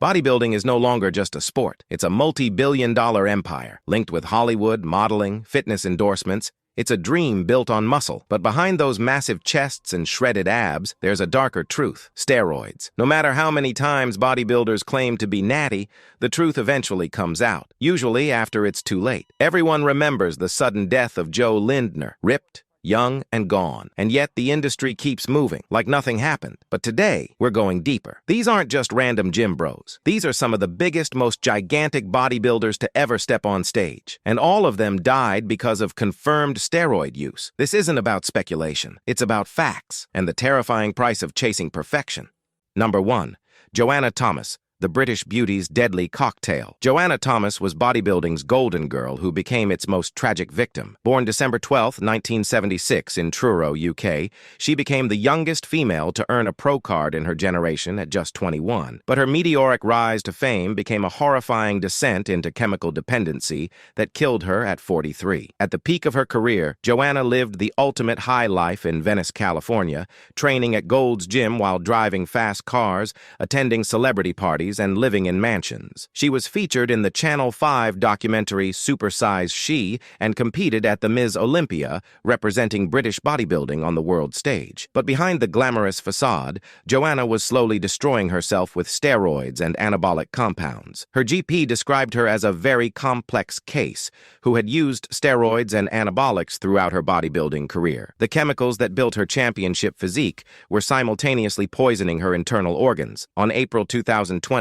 Bodybuilding is no longer just a sport. It's a multi-billion-dollar empire, linked with Hollywood, modeling, fitness endorsements. It's a dream built on muscle. But behind those massive chests and shredded abs, there's a darker truth: steroids. No matter how many times bodybuilders claim to be natty, the truth eventually comes out, usually after it's too late. Everyone remembers the sudden death of Joe Lindner, ripped, young, and gone. And yet the industry keeps moving, like nothing happened. But today, we're going deeper. These aren't just random gym bros. These are some of the biggest, most gigantic bodybuilders to ever step on stage. And all of them died because of confirmed steroid use. This isn't about speculation. It's about facts and the terrifying price of chasing perfection. Number 1. Joanna Thomas, the British beauty's deadly cocktail. Joanna Thomas was bodybuilding's golden girl who became its most tragic victim. Born December 12, 1976 in Truro, UK, she became the youngest female to earn a pro card in her generation at just 21. But her meteoric rise to fame became a horrifying descent into chemical dependency that killed her at 43. At the peak of her career, Joanna lived the ultimate high life in Venice, California, training at Gold's Gym while driving fast cars, attending celebrity parties, and living in mansions. She was featured in the Channel 5 documentary Super Size She and competed at the Ms. Olympia, representing British bodybuilding on the world stage. But behind the glamorous facade, Joanna was slowly destroying herself with steroids and anabolic compounds. Her GP described her as a very complex case who had used steroids and anabolics throughout her bodybuilding career. The chemicals that built her championship physique were simultaneously poisoning her internal organs. On April 2020,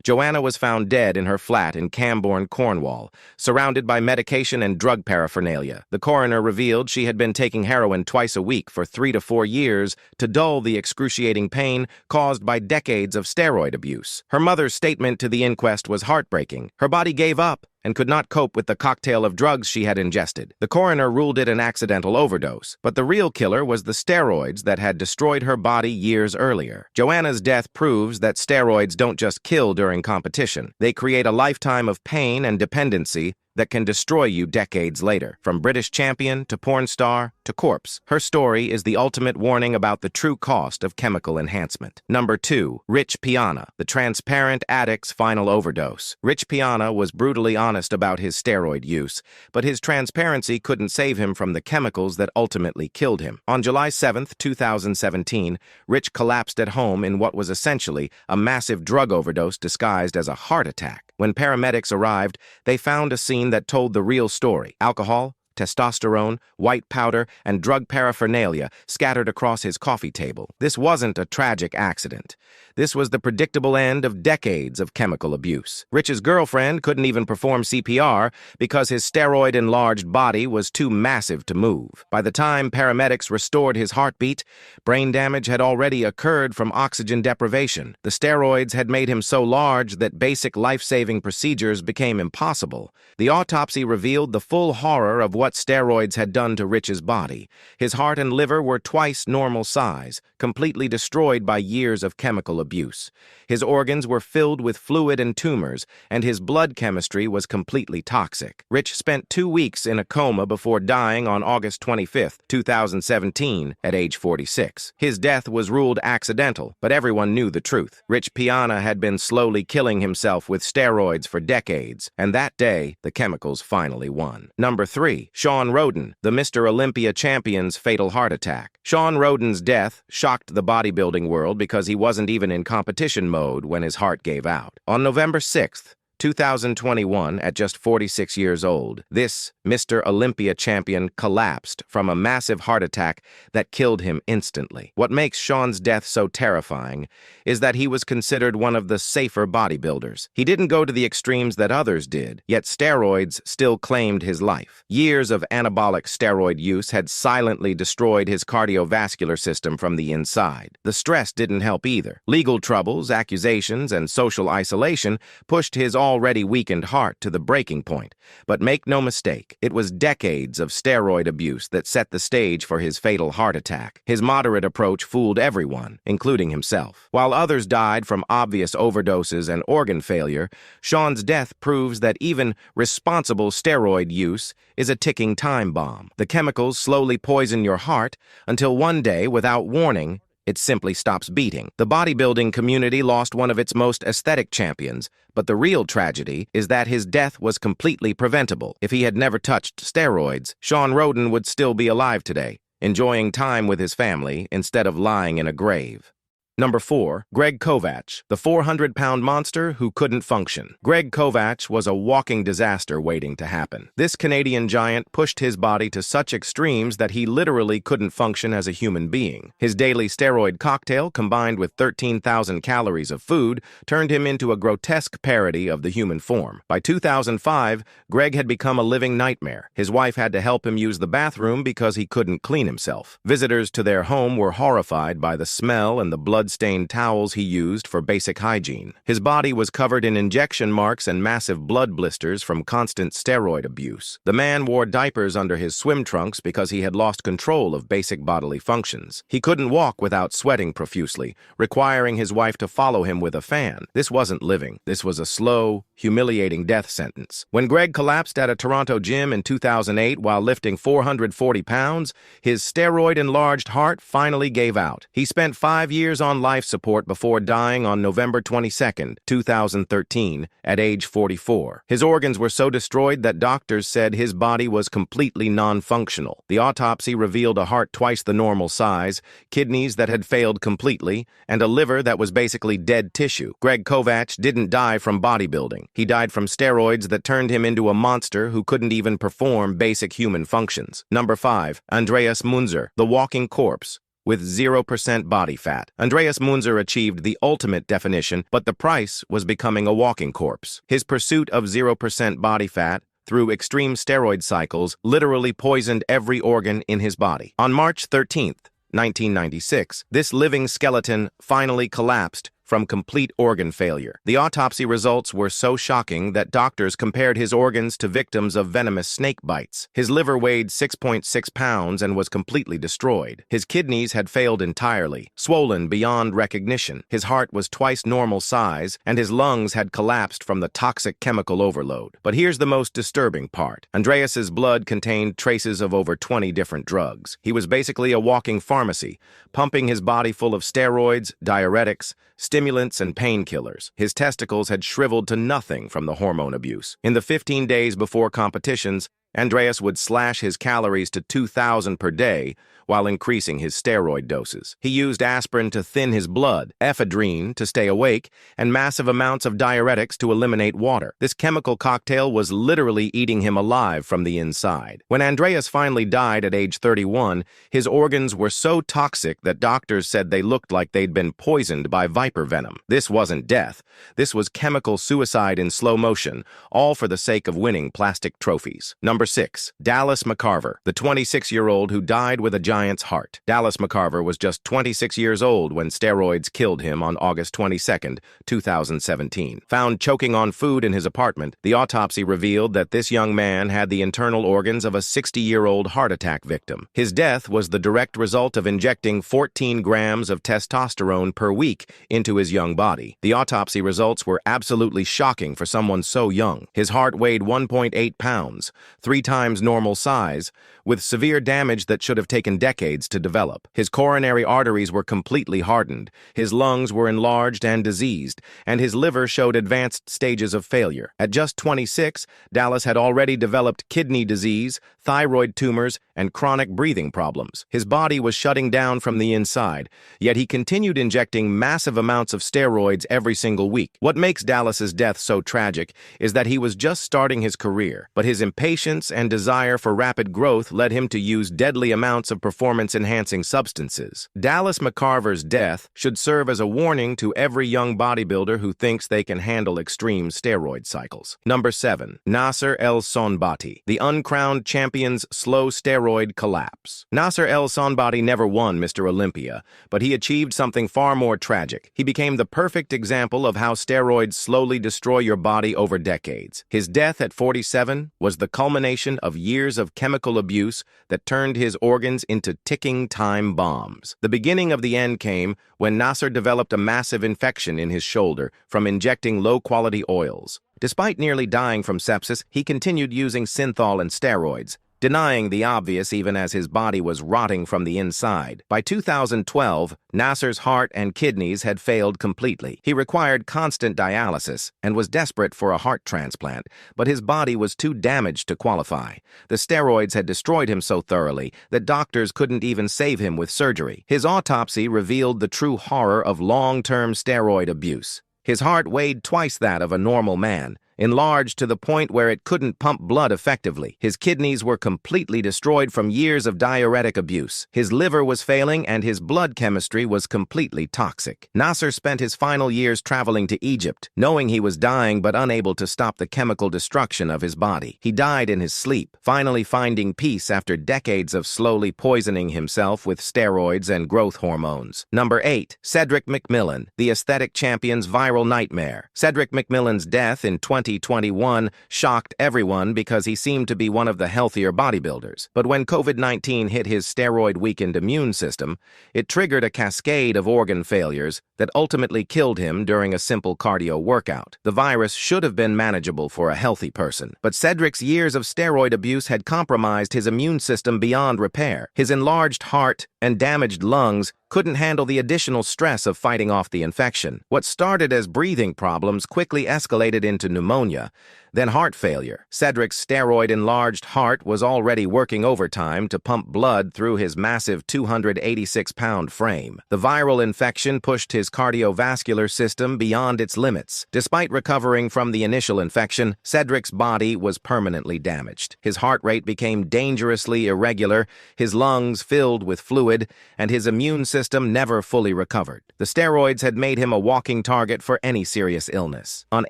Joanna was found dead in her flat in Camborne, Cornwall, surrounded by medication and drug paraphernalia. The coroner revealed she had been taking heroin twice a week for 3 to 4 years to dull the excruciating pain caused by decades of steroid abuse. Her mother's statement to the inquest was heartbreaking. Her body gave up and could not cope with the cocktail of drugs she had ingested. The coroner ruled it an accidental overdose, but the real killer was the steroids that had destroyed her body years earlier. Joanna's death proves that steroids don't just kill during competition. They create a lifetime of pain and dependency that can destroy you decades later. From British champion to porn star to corpse, her story is the ultimate warning about the true cost of chemical enhancement. Number 2. Rich Piana, the transparent addict's final overdose. Rich Piana was brutally honest about his steroid use, but his transparency couldn't save him from the chemicals that ultimately killed him. On July 7, 2017, Rich collapsed at home in what was essentially a massive drug overdose disguised as a heart attack. When paramedics arrived, they found a scene that told the real story: alcohol, testosterone, white powder, and drug paraphernalia scattered across his coffee table. This wasn't a tragic accident. This was the predictable end of decades of chemical abuse. Rich's girlfriend couldn't even perform CPR because his steroid-enlarged body was too massive to move. By the time paramedics restored his heartbeat, brain damage had already occurred from oxygen deprivation. The steroids had made him so large that basic life-saving procedures became impossible. The autopsy revealed the full horror of what steroids had done to Rich's body. His heart and liver were twice normal size, completely destroyed by years of chemical abuse. His organs were filled with fluid and tumors, and his blood chemistry was completely toxic. Rich spent 2 weeks in a coma before dying on August 25, 2017, at age 46. His death was ruled accidental, but everyone knew the truth. Rich Piana had been slowly killing himself with steroids for decades, and that day, the chemicals finally won. Number 3. Shawn Rhoden, the Mr. Olympia champion's fatal heart attack. Shawn Rhoden's death shocked the bodybuilding world because he wasn't even in competition mode when his heart gave out. On November 6th, 2021, at just 46 years old, this Mr. Olympia champion collapsed from a massive heart attack that killed him instantly. What makes Shawn's death so terrifying is that he was considered one of the safer bodybuilders. He didn't go to the extremes that others did, yet steroids still claimed his life. Years of anabolic steroid use had silently destroyed his cardiovascular system from the inside. The stress didn't help either. Legal troubles, accusations, and social isolation pushed his already weakened heart to the breaking point. But make no mistake, it was decades of steroid abuse that set the stage for his fatal heart attack. His moderate approach fooled everyone, including himself. While others died from obvious overdoses and organ failure, Shawn's death proves that even responsible steroid use is a ticking time bomb. The chemicals slowly poison your heart until one day, without warning, it simply stops beating. The bodybuilding community lost one of its most aesthetic champions, but the real tragedy is that his death was completely preventable. If he had never touched steroids, Shawn Rhoden would still be alive today, enjoying time with his family instead of lying in a grave. Number 4. Greg Kovacs, the 400-pound monster who couldn't function. Greg Kovacs was a walking disaster waiting to happen. This Canadian giant pushed his body to such extremes that he literally couldn't function as a human being. His daily steroid cocktail, combined with 13,000 calories of food, turned him into a grotesque parody of the human form. By 2005, Greg had become a living nightmare. His wife had to help him use the bathroom because he couldn't clean himself. Visitors to their home were horrified by the smell and the blood-stained towels he used for basic hygiene. His body was covered in injection marks and massive blood blisters from constant steroid abuse. The man wore diapers under his swim trunks because he had lost control of basic bodily functions. He couldn't walk without sweating profusely, requiring his wife to follow him with a fan. This wasn't living. This was a slow, humiliating death sentence. When Greg collapsed at a Toronto gym in 2008 while lifting 440 pounds, his steroid-enlarged heart finally gave out. He spent 5 years on life support before dying on November 22, 2013, at age 44. His organs were so destroyed that doctors said his body was completely non-functional. The autopsy revealed a heart twice the normal size, kidneys that had failed completely, and a liver that was basically dead tissue. Greg Kovacs didn't die from bodybuilding. He died from steroids that turned him into a monster who couldn't even perform basic human functions. Number 5. Andreas Munzer, the walking corpse with 0% body fat. Andreas Munzer achieved the ultimate definition, but the price was becoming a walking corpse. His pursuit of 0% body fat through extreme steroid cycles literally poisoned every organ in his body. On March 13, 1996, this living skeleton finally collapsed from complete organ failure. The autopsy results were so shocking that doctors compared his organs to victims of venomous snake bites. His liver weighed 6.6 pounds and was completely destroyed. His kidneys had failed entirely, swollen beyond recognition. His heart was twice normal size, and his lungs had collapsed from the toxic chemical overload. But here's the most disturbing part. Andreas's blood contained traces of over 20 different drugs. He was basically a walking pharmacy, pumping his body full of steroids, diuretics, stimulants, and painkillers. His testicles had shriveled to nothing from the hormone abuse. In the 15 days before competitions, Andreas would slash his calories to 2,000 per day while increasing his steroid doses. He used aspirin to thin his blood, ephedrine to stay awake, and massive amounts of diuretics to eliminate water. This chemical cocktail was literally eating him alive from the inside. When Andreas finally died at age 31, his organs were so toxic that doctors said they looked like they'd been poisoned by viper venom. This wasn't death. This was chemical suicide in slow motion, all for the sake of winning plastic trophies. Number 6. Dallas McCarver, the 26-year-old who died with a giant's heart. Dallas McCarver was just 26 years old when steroids killed him on August 22, 2017. Found choking on food in his apartment, the autopsy revealed that this young man had the internal organs of a 60-year-old heart attack victim. His death was the direct result of injecting 14 grams of testosterone per week into his young body. The autopsy results were absolutely shocking for someone so young. His heart weighed 1.8 pounds, 3 times normal size, with severe damage that should have taken decades to develop. His coronary arteries were completely hardened, his lungs were enlarged and diseased, and his liver showed advanced stages of failure. At just 26, Dallas had already developed kidney disease, thyroid tumors, and chronic breathing problems. His body was shutting down from the inside, yet he continued injecting massive amounts of steroids every single week. What makes Dallas's death so tragic is that he was just starting his career, but his impatience and desire for rapid growth led him to use deadly amounts of performance-enhancing substances. Dallas McCarver's death should serve as a warning to every young bodybuilder who thinks they can handle extreme steroid cycles. Number 7. Nasser El Sonbati, the uncrowned champion's slow steroid collapse. Nasser El Sonbati never won Mr. Olympia, but he achieved something far more tragic. He became the perfect example of how steroids slowly destroy your body over decades. His death at 47 was the culmination of years of chemical abuse that turned his organs into ticking time bombs. The beginning of the end came when Nasser developed a massive infection in his shoulder from injecting low-quality oils. Despite nearly dying from sepsis, he continued using synthol and steroids, denying the obvious even as his body was rotting from the inside. By 2012, Nasser's heart and kidneys had failed completely. He required constant dialysis and was desperate for a heart transplant, but his body was too damaged to qualify. The steroids had destroyed him so thoroughly that doctors couldn't even save him with surgery. His autopsy revealed the true horror of long-term steroid abuse. His heart weighed twice that of a normal man, enlarged to the point where it couldn't pump blood effectively. His kidneys were completely destroyed from years of diuretic abuse. His liver was failing and his blood chemistry was completely toxic. Nasser spent his final years traveling to Egypt, knowing he was dying but unable to stop the chemical destruction of his body. He died in his sleep, finally finding peace after decades of slowly poisoning himself with steroids and growth hormones. Number 8. Cedric McMillan, the aesthetic champion's viral nightmare. Cedric McMillan's death in 2021 shocked everyone because he seemed to be one of the healthier bodybuilders. But when COVID-19 hit his steroid-weakened immune system, it triggered a cascade of organ failures that ultimately killed him during a simple cardio workout. The virus should have been manageable for a healthy person, but Cedric's years of steroid abuse had compromised his immune system beyond repair. His enlarged heart and damaged lungs couldn't handle the additional stress of fighting off the infection. What started as breathing problems quickly escalated into pneumonia, then heart failure. Cedric's steroid-enlarged heart was already working overtime to pump blood through his massive 286-pound frame. The viral infection pushed his cardiovascular system beyond its limits. Despite recovering from the initial infection, Cedric's body was permanently damaged. His heart rate became dangerously irregular, his lungs filled with fluid, and his immune system never fully recovered. The steroids had made him a walking target for any serious illness. On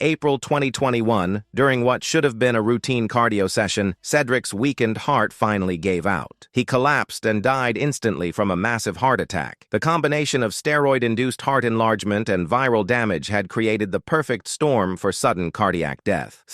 April 2021, during what should have been a routine cardio session, Cedric's weakened heart finally gave out. He collapsed and died instantly from a massive heart attack. The combination of steroid-induced heart enlargement and viral damage had created the perfect storm for sudden cardiac death.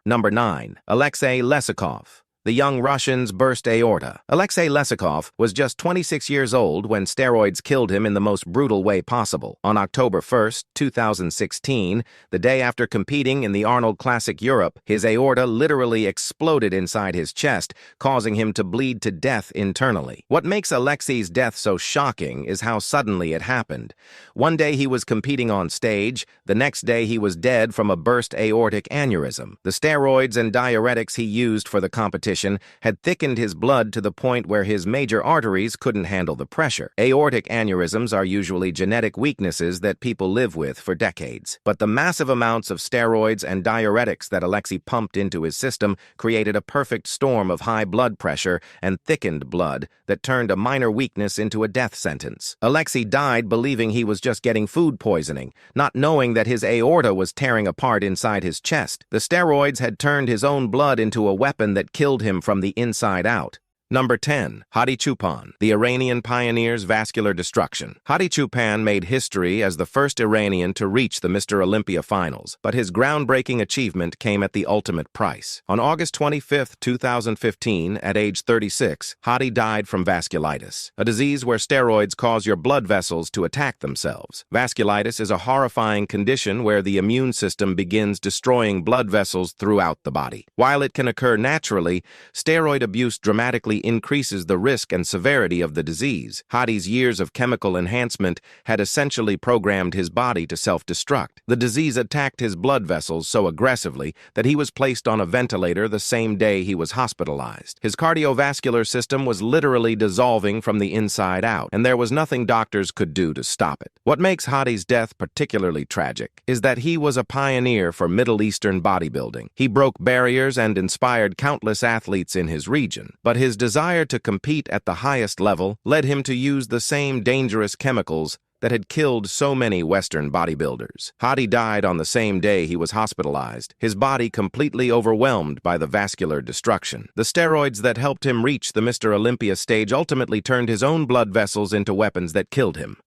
Number 9. Alexei Lesakov. The young Russian's burst aorta. Alexei Lesakov was just 26 years old when steroids killed him in the most brutal way possible. On October 1, 2016, the day after competing in the Arnold Classic Europe, his aorta literally exploded inside his chest, causing him to bleed to death internally. What makes Alexei's death so shocking is how suddenly it happened. One day he was competing on stage, the next day he was dead from a burst aortic aneurysm. The steroids and diuretics he used for the competition had thickened his blood to the point where his major arteries couldn't handle the pressure. Aortic aneurysms are usually genetic weaknesses that people live with for decades. But the massive amounts of steroids and diuretics that Alexei pumped into his system created a perfect storm of high blood pressure and thickened blood that turned a minor weakness into a death sentence. Alexei died believing he was just getting food poisoning, not knowing that his aorta was tearing apart inside his chest. The steroids had turned his own blood into a weapon that killed him from the inside out. Number 10. Hadi Choopan, the Iranian pioneer's vascular destruction. Hadi Choopan made history as the first Iranian to reach the Mr. Olympia finals, but his groundbreaking achievement came at the ultimate price. On August 25, 2015, at age 36, Hadi died from vasculitis, a disease where steroids cause your blood vessels to attack themselves. Vasculitis is a horrifying condition where the immune system begins destroying blood vessels throughout the body. While it can occur naturally, steroid abuse dramatically increases the risk and severity of the disease. Hadi's years of chemical enhancement had essentially programmed his body to self-destruct. The disease attacked his blood vessels so aggressively that he was placed on a ventilator the same day he was hospitalized. His cardiovascular system was literally dissolving from the inside out, and there was nothing doctors could do to stop it. What makes Hadi's death particularly tragic is that he was a pioneer for Middle Eastern bodybuilding. He broke barriers and inspired countless athletes in his region, but his desire to compete at the highest level led him to use the same dangerous chemicals that had killed so many Western bodybuilders. Hadi died on the same day he was hospitalized, his body completely overwhelmed by the vascular destruction. The steroids that helped him reach the Mr. Olympia stage ultimately turned his own blood vessels into weapons that killed him.